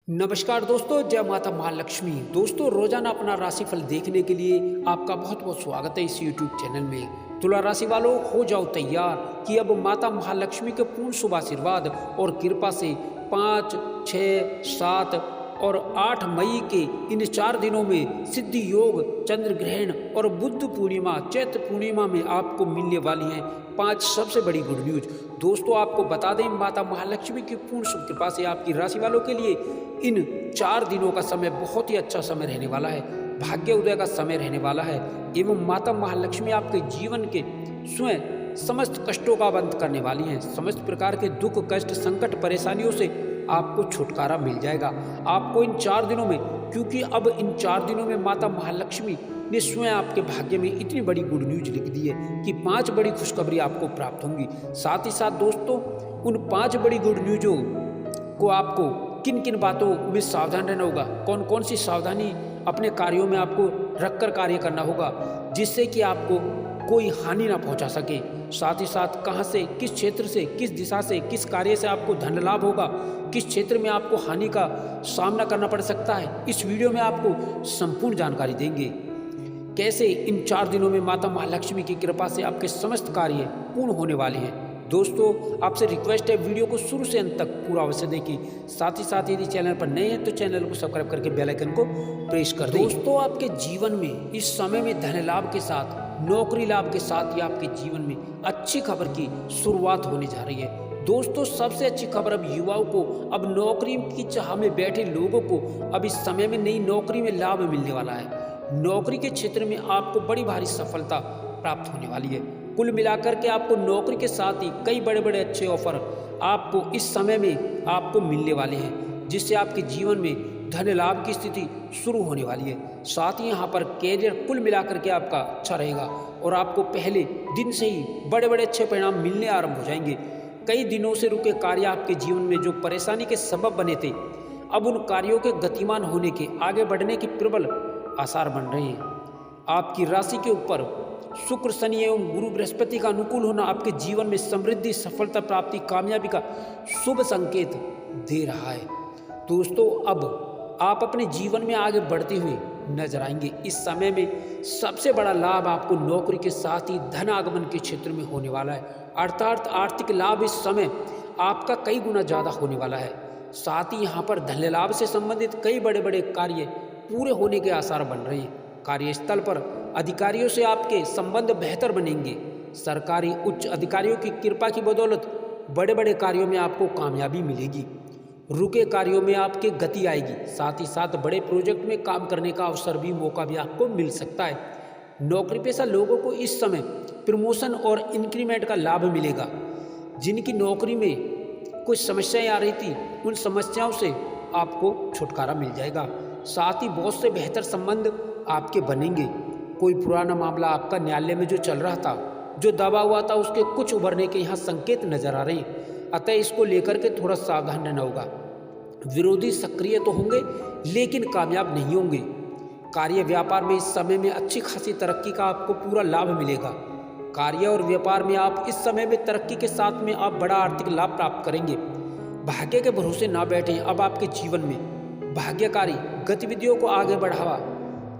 नमस्कार दोस्तों, जय माता महालक्ष्मी। दोस्तों, रोजाना अपना राशिफल देखने के लिए आपका बहुत बहुत स्वागत है इस YouTube चैनल में। तुला राशि वालों, हो जाओ तैयार कि अब माता महालक्ष्मी के पूर्ण शुभ आशीर्वाद और कृपा से 5, 6, 7 और 8 मई के इन 4 दिनों में सिद्धि योग, चंद्र ग्रहण और बुद्ध पूर्णिमा, चैत्र पूर्णिमा में आपको मिलने वाली हैं 5 सबसे बड़ी गुड न्यूज। दोस्तों, आपको बता दें, माता महालक्ष्मी की पूर्ण शुभ कृपा से आपकी राशि वालों के लिए इन 4 दिनों का समय बहुत ही अच्छा समय रहने वाला है, भाग्य उदय का समय रहने वाला है एवं माता महालक्ष्मी आपके जीवन के स्वयं समस्त कष्टों का अंत करने वाली हैं। समस्त प्रकार के दुख, कष्ट, संकट, परेशानियों से आपको छुटकारा मिल जाएगा आपको इन 4 दिनों में, क्योंकि अब इन 4 दिनों में माता महालक्ष्मी ने स्वयं आपके भाग्य में इतनी बड़ी गुड न्यूज लिख दी है कि 5 बड़ी खुशखबरी आपको प्राप्त होंगी। साथ ही साथ दोस्तों, उन 5 बड़ी गुड न्यूजों को आपको किन किन बातों में सावधान रहना होगा, कौन कौन सी सावधानी अपने कार्यों में आपको रखकर कार्य करना होगा जिससे कि आपको कोई हानि ना पहुंचा सके। साथ ही साथ कहां से, किस क्षेत्र से, किस दिशा से, किस कार्य से आपको धन लाभ होगा, किस क्षेत्र में आपको हानि का सामना करना पड़ सकता है, इस वीडियो में आपको संपूर्ण जानकारी देंगे। कैसे इन 4 दिनों में माता महालक्ष्मी की कृपा से आपके समस्त कार्य पूर्ण होने वाले हैं। दोस्तों, आपसे रिक्वेस्ट है, वीडियो को शुरू से अंत तक पूरा अवश्य देखिए। साथ ही साथ यदि चैनल पर नए हैं तो चैनल को सब्सक्राइब करके बेल आइकन को प्रेस कर दें। दोस्तों, आपके जीवन में इस समय में धन लाभ के साथ, नौकरी लाभ के साथ ही आपके जीवन में अच्छी खबर की शुरुआत होने जा रही है। दोस्तों, सबसे अच्छी खबर अब युवाओं को, अब नौकरी की चाह में बैठे लोगों को अब इस समय में नई नौकरी में लाभ मिलने वाला है। नौकरी के क्षेत्र में आपको बड़ी भारी सफलता प्राप्त होने वाली है। कुल मिलाकर के आपको नौकरी के साथ ही कई बड़े बड़े अच्छे ऑफर आपको इस समय में आपको मिलने वाले हैं, जिससे आपके जीवन में धन लाभ की स्थिति शुरू होने वाली है। साथ ही यहाँ पर कैरियर कुल मिलाकर के आपका अच्छा रहेगा और आपको पहले दिन से ही बड़े बड़े अच्छे परिणाम मिलने आरंभ हो जाएंगे। कई दिनों से रुके कार्य आपके जीवन में जो परेशानी के सबब बने थे, अब उन कार्यों के गतिमान होने के, आगे बढ़ने के प्रबल आसार बन रहे हैं। आपकी राशि के ऊपर शुक्र, शनि एवं गुरु बृहस्पति का अनुकूल होना आपके जीवन में समृद्धि, सफलता प्राप्ति, कामयाबी का शुभ संकेत दे रहा है। दोस्तों, अब आप अपने जीवन में आगे बढ़ते हुए नजर आएंगे। इस समय में सबसे बड़ा लाभ आपको नौकरी के साथ ही धन आगमन के क्षेत्र में होने वाला है, अर्थात आर्थिक लाभ इस समय आपका कई गुना ज़्यादा होने वाला है। साथ ही यहाँ पर धन लाभ से संबंधित कई बड़े बड़े कार्य पूरे होने के आसार बन रहे हैं। कार्यस्थल पर अधिकारियों से आपके संबंध बेहतर बनेंगे। सरकारी उच्च अधिकारियों की कृपा की बदौलत बड़े बड़े कार्यों में आपको कामयाबी मिलेगी। रुके कार्यों में आपके गति आएगी। साथ ही साथ बड़े प्रोजेक्ट में काम करने का अवसर भी, मौका भी आपको मिल सकता है। नौकरी पेशा लोगों को इस समय प्रमोशन और इंक्रीमेंट का लाभ मिलेगा। जिनकी नौकरी में कुछ समस्याएं आ रही थी, उन समस्याओं से आपको छुटकारा मिल जाएगा। साथ ही बहुत से बेहतर संबंध आपके बनेंगे। कोई पुराना मामला आपका न्यायालय में जो चल रहा था, जो दबा हुआ था, उसके कुछ उभरने के यहाँ संकेत नजर आ रहे हैं। अतः इसको लेकर के थोड़ा सावधान रहना होगा। विरोधी सक्रिय तो होंगे लेकिन कामयाब नहीं होंगे। कार्य व्यापार में इस समय में अच्छी खासी तरक्की का आपको पूरा लाभ मिलेगा। कार्य और व्यापार में आप इस समय में तरक्की के साथ में आप बड़ा आर्थिक लाभ प्राप्त करेंगे। भाग्य के भरोसे ना बैठें। अब आपके जीवन में भाग्यकारी गतिविधियों को आगे बढ़ावा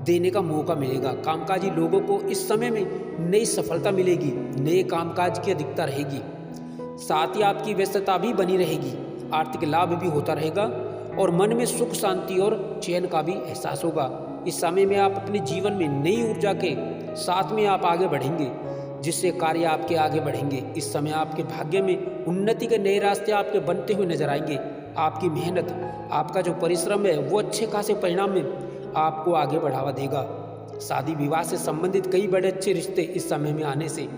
देने का मौका मिलेगा। कामकाजी लोगों को इस समय में नई सफलता मिलेगी, नए कामकाज की अधिकता रहेगी। साथ ही आपकी व्यस्तता भी बनी रहेगी, आर्थिक लाभ भी होता रहेगा और मन में सुख, शांति और चैन का भी एहसास होगा। इस समय में आप अपने जीवन में नई ऊर्जा के साथ में आप आगे बढ़ेंगे, जिससे कार्य आपके आगे बढ़ेंगे। इस समय आपके भाग्य में उन्नति के नए रास्ते आपके बनते हुए नजर आएंगे। आपकी मेहनत, आपका जो परिश्रम है, वो अच्छे खासे परिणाम में आपको आगे बढ़ावा देगा। शादी विवाह से संबंधित कई बड़े अच्छे रिश्ते इस समय में आने से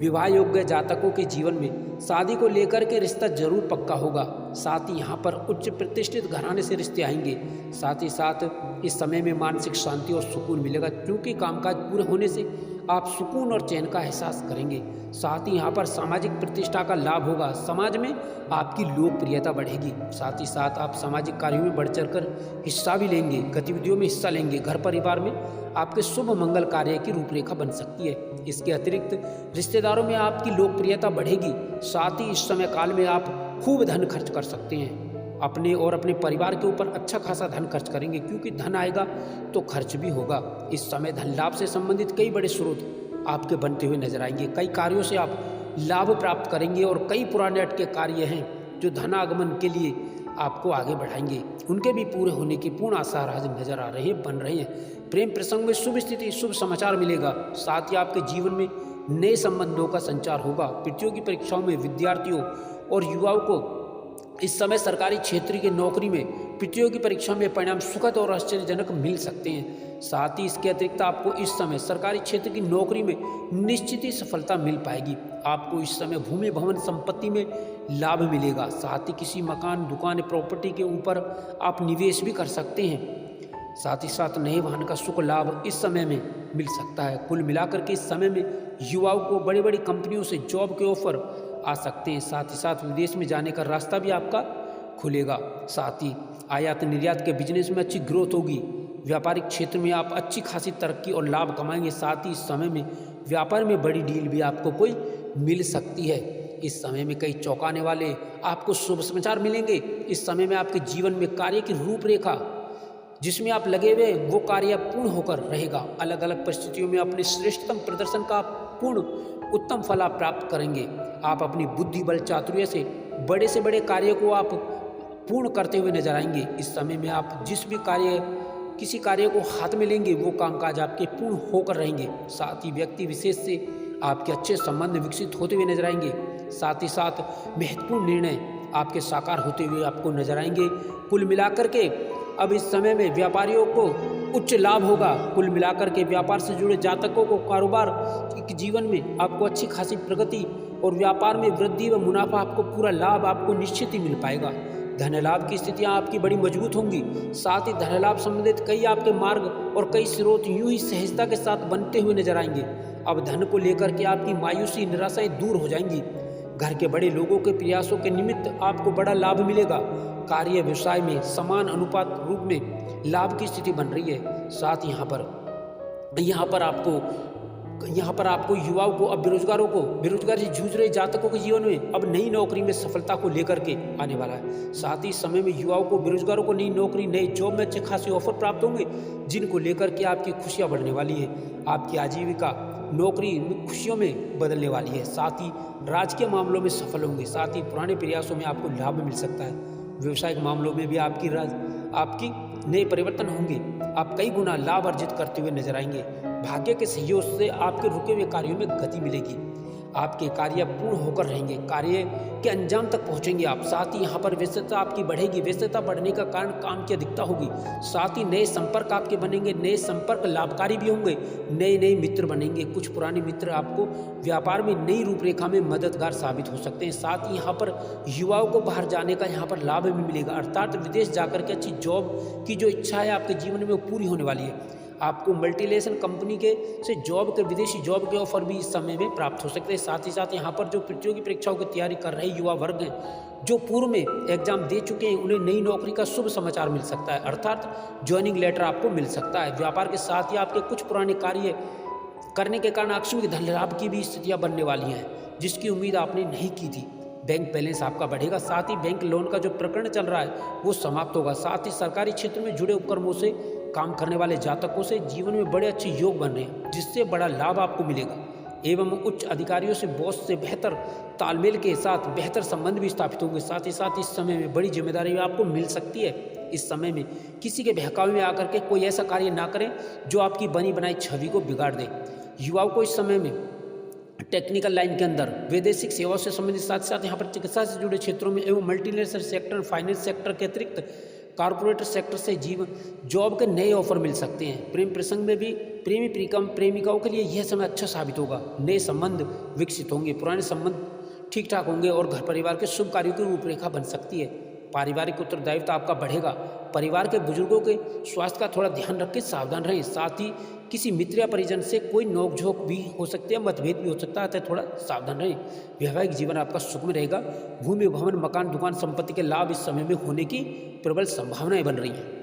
विवाह योग्य जातकों के जीवन में शादी को लेकर के रिश्ता जरूर पक्का होगा। साथ ही यहाँ पर उच्च प्रतिष्ठित घराने से रिश्ते आएंगे। साथ ही साथ इस समय में मानसिक शांति और सुकून मिलेगा, क्योंकि कामकाज पूरे होने से आप सुकून और चैन का एहसास करेंगे। साथ ही यहाँ पर सामाजिक प्रतिष्ठा का लाभ होगा। समाज में आपकी लोकप्रियता बढ़ेगी। साथ ही साथ आप सामाजिक कार्यों में बढ़ चढ़कर हिस्सा भी लेंगे, गतिविधियों में हिस्सा लेंगे। घर परिवार में आपके शुभ मंगल कार्य की रूपरेखा बन सकती है। इसके अतिरिक्त रिश्तेदारों में आपकी लोकप्रियता बढ़ेगी। साथ ही इस समय काल में आप खूब धन खर्च कर सकते हैं। अपने और अपने परिवार के ऊपर अच्छा खासा धन खर्च करेंगे, क्योंकि धन आएगा तो खर्च भी होगा। इस समय धन लाभ से संबंधित कई बड़े स्रोत आपके बनते हुए नजर आएंगे। कई कार्यों से आप लाभ प्राप्त करेंगे और कई पुराने अटके कार्य हैं जो धनागमन के लिए आपको आगे बढ़ाएंगे, उनके भी पूरे होने के पूर्ण आसार आज नजर आ रहे हैं, बन रहे हैं। प्रेम प्रसंग में शुभ स्थिति, शुभ समाचार मिलेगा। साथ ही आपके जीवन में नए संबंधों का संचार होगा। प्रतियोगी परीक्षाओं में विद्यार्थियों और युवाओं को इस समय सरकारी क्षेत्र की नौकरी में प्रतियोगी परीक्षा में परिणाम सुखद और आश्चर्यजनक मिल सकते हैं। साथ ही इसके अतिरिक्त आपको इस समय सरकारी क्षेत्र की नौकरी में निश्चित ही सफलता मिल पाएगी। आपको इस समय भूमि भवन संपत्ति में लाभ मिलेगा। साथ ही किसी मकान, दुकान, प्रॉपर्टी के ऊपर आप निवेश भी कर सकते हैं। साथ ही साथ नए वाहन का सुख लाभ इस समय में मिल सकता है। कुल मिलाकर के इस समय में युवाओं को बड़ी बड़ी कंपनियों से जॉब के ऑफर आ सकते हैं। साथ ही साथ विदेश में जाने का रास्ता भी आपका खुलेगा। साथ ही आयात निर्यात के बिजनेस में अच्छी ग्रोथ होगी। व्यापारिक क्षेत्र में आप अच्छी खासी तरक्की और लाभ कमाएंगे। साथ ही इस समय में व्यापार में बड़ी डील भी आपको कोई मिल सकती है। इस समय में कई चौंकाने वाले आपको शुभ समाचार मिलेंगे। इस समय में आपके जीवन में कार्य की रूपरेखा जिसमें आप लगे हुए वो कार्य पूर्ण होकर रहेगा। अलग अलग परिस्थितियों में अपने श्रेष्ठतम प्रदर्शन का पूर्ण उत्तम फल आप प्राप्त करेंगे। आप अपनी बुद्धि बल चातुर्य से बड़े कार्य को आप पूर्ण करते हुए नजर आएंगे। इस समय में आप किसी कार्य को हाथ में लेंगे वो कामकाज आपके पूर्ण होकर रहेंगे। साथ ही व्यक्ति विशेष से आपके अच्छे संबंध विकसित होते हुए नजर आएंगे। साथ ही साथ महत्वपूर्ण निर्णय आपके साकार होते हुए आपको नजर आएंगे। कुल मिलाकर के अब इस समय में व्यापारियों को उच्च लाभ होगा। कुल मिलाकर के व्यापार से जुड़े जातकों को कारोबार के जीवन में आपको अच्छी खासी प्रगति और व्यापार में वृद्धि व मुनाफा, आपको पूरा लाभ आपको निश्चित ही मिल पाएगा। धन लाभ की स्थितियां आपकी बड़ी मजबूत होंगी। साथ ही धन लाभ संबंधित कई आपके मार्ग और कई स्रोत यूं ही सहजता के साथ बनते हुए नजर आएंगे। अब धन को लेकर के आपकी मायूसी निराशाएं दूर हो जाएंगी। घर के बड़े लोगों के प्रयासों के निमित्त आपको बड़ा लाभ मिलेगा। कार्य व्यवसाय में समान अनुपात रूप में लाभ की स्थिति बन रही है। साथ यहाँ पर आपको युवाओं को, अब बेरोजगारों को, बेरोजगारी से जूझ रहे जातकों के जीवन में अब नई नौकरी में सफलता को लेकर के आने वाला है। साथ ही इस समय में युवाओं को, बेरोजगारों को नई नौकरी, नई जॉब में अच्छे खासे ऑफर प्राप्त होंगे, जिनको लेकर के आपकी खुशियाँ बढ़ने वाली है। आपकी आजीविका नौकरी खुशियों में बदलने वाली है। साथ ही राजकीय मामलों में सफल होंगे। साथ ही पुराने प्रयासों में आपको लाभ मिल सकता है। व्यवसायिक मामलों में भी आपकी नए परिवर्तन होंगे। आप कई गुना लाभ अर्जित करते हुए नजर आएंगे। भाग्य के सहयोग से आपके रुके हुए कार्यों में गति मिलेगी। आपके कार्य पूर्ण होकर रहेंगे। कार्य के अंजाम तक पहुंचेंगे आप। साथ ही यहाँ पर व्यस्तता आपकी बढ़ेगी। व्यस्तता बढ़ने का कारण काम की अधिकता होगी। साथ ही नए संपर्क आपके बनेंगे। नए संपर्क लाभकारी भी होंगे। नए मित्र बनेंगे। कुछ पुराने मित्र आपको व्यापार में नई रूपरेखा में मददगार साबित हो सकते हैं। साथ ही यहाँ पर युवाओं को बाहर जाने का यहाँ पर लाभ भी मिलेगा, अर्थात विदेश जाकर के अच्छी जॉब की जो इच्छा है आपके जीवन में वो पूरी होने वाली है। आपको मल्टीनेशनल कंपनी से विदेशी जॉब के ऑफर भी इस समय में प्राप्त हो सकते हैं। साथ ही साथ यहाँ पर जो प्रतियोगी परीक्षाओं की तैयारी कर रहे युवा वर्ग हैं, जो पूर्व में एग्जाम दे चुके हैं, उन्हें नई नौकरी का शुभ समाचार मिल सकता है, अर्थात ज्वाइनिंग लेटर आपको मिल सकता है। व्यापार के साथ ही आपके कुछ पुराने कार्य करने के कारण आकस्मिक धन लाभ की भी स्थितियाँ बनने वाली हैं, जिसकी उम्मीद आपने नहीं की थी। बैंक बैलेंस आपका बढ़ेगा। साथ ही बैंक लोन का जो प्रकरण चल रहा है वो समाप्त होगा। साथ ही सरकारी क्षेत्र में जुड़े उपक्रमों से काम करने वाले जातकों से जीवन में बड़े अच्छे योग बन रहे हैं, जिससे बड़ा लाभ आपको मिलेगा। एवं उच्च अधिकारियों से, बॉस से बेहतर तालमेल के साथ बेहतर संबंध भी स्थापित होंगे। साथ ही साथ इस समय में बड़ी जिम्मेदारी आपको मिल सकती है। इस समय में किसी के बहकावे में आकर के कोई ऐसा कार्य ना करें जो आपकी बनी बनाई छवि को बिगाड़ दे। युवाओं को इस समय में टेक्निकल लाइन के अंदर वैदेशिक सेवाओं से संबंधित, साथ साथ यहाँ पर चिकित्सा से जुड़े क्षेत्रों में एवं मल्टीनेशनल सेक्टर, फाइनेंस सेक्टर के अतिरिक्त कॉर्पोरेट सेक्टर से जॉब के नए ऑफर मिल सकते हैं। प्रेम प्रसंग में भी प्रेमिकाओं के लिए यह समय अच्छा साबित होगा। नए संबंध विकसित होंगे, पुराने संबंध ठीक ठाक होंगे और घर परिवार के शुभ कार्यों की रूपरेखा बन सकती है। पारिवारिक उत्तरदायित्व आपका बढ़ेगा। परिवार के बुजुर्गों के स्वास्थ्य का थोड़ा ध्यान रखें, सावधान रहें। साथ ही किसी मित्र या परिजन से कोई नोकझोंक भी हो सकती है, मतभेद भी हो सकता है, तो थोड़ा सावधान रहें। वैवाहिक जीवन आपका सुखमय रहेगा। भूमि, भवन, मकान, दुकान, संपत्ति के लाभ इस समय में होने की प्रबल संभावनाएं बन रही हैं।